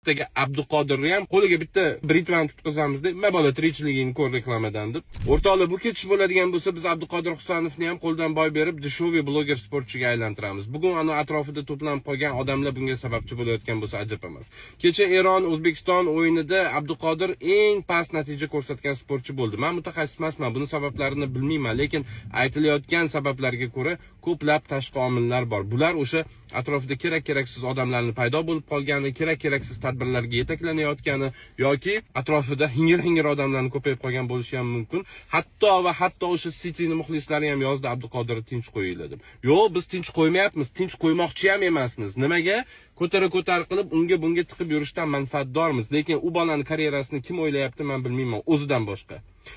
ertaga Abduqodirni ham qo'liga bitta britvani tutqazamiz deb, bola tirikchiligini ko'r reklamadan deb. O'rtoqlar, bu ketish bo'ladigan bo'lsa, biz Abduqodir Husanovni ham qo'ldan boy berib, dishuvli bloger sportchiga aylantiramiz. Bugun ana atrofida to'planib qolgan odamlar bunga sababchi bo'layotgan bo'lsa ajab emas. Kecha Eron O'zbekiston o'yinida Abduqodir eng past natija ko'rsatgan sportchi bo'ldi. Men mutaxassis emasman, buning sabablarini bilmayman, lekin aytilayotgan sabablarga ko'ra ko'plab tashqi omillar bor. Bular o'sha atrofida kerak-keraksiz odamlarning paydo bo'lib qolgani, kerak-keraksiz tadbirlarga yetaklanayotgani yoki atrofida hingir odamlarning ko'payib qolgan bo'lishi ham mumkin. Hatto o'sha City'ning muxlislari ham yozdi, Abduqodirni tinch qo'yinglar deb. Yo'q, biz tinch qo'ymayapmiz, tinch qo'ymoqchi ham emasmiz. Nimaga? Ko'tar qilib bunga tiqib yurishdan manfaatdormiz, lekin u bolaning karyerasini kim o'ylayapti men bilmayman, o'zidan boshqa.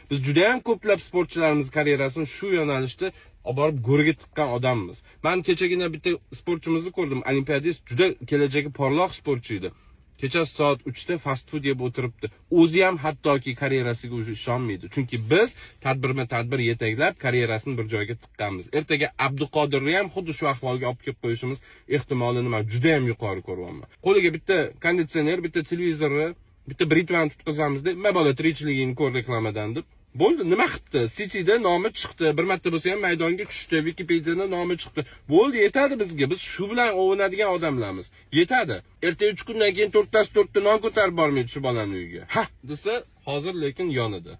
Biz juda ham ko'plab sportchilarimiz karyerasini shu yo'nalishda olib borib go'riga tiqqan odammiz. Men kechagina bitta sportchimizni ko'rdim, olimpiadist, juda kelajagi porloq sportchi edi. Kecha soat 3 da fast food yeb o'tiribdi. O'zi ham hattoki karyerasiga o'zi ishonmaydi. Chunki biz tadbir yetaklab karyerasini bir joyga tiqqanmiz. Ertaga Abduqodirni ham xuddi shu ahvolga olib kelib qo'yishimiz ehtimolini men juda ham yuqori ko'ryapman. Qo'liga bitta konditsioner, bitta televizorni, bitta britvani tutqazamiz deb, bola tirikchiligini ko'r reklamadan deb. Bo'ldi, nima qilibdi? City'da nomi chiqdi, bir marta bo'lsa ham maydonga tushdi, Wikipediyada nomi chiqdi. Bo'ldi, yetadi bizga. Biz shu bilan o'ynaydigan odamlarmiz. Yetadi. Ertaga 3 kundan keyin 4 ta non ko'tarib bormaydi shu bolaning uyiga. Ha, desa, hozir lekin yonida.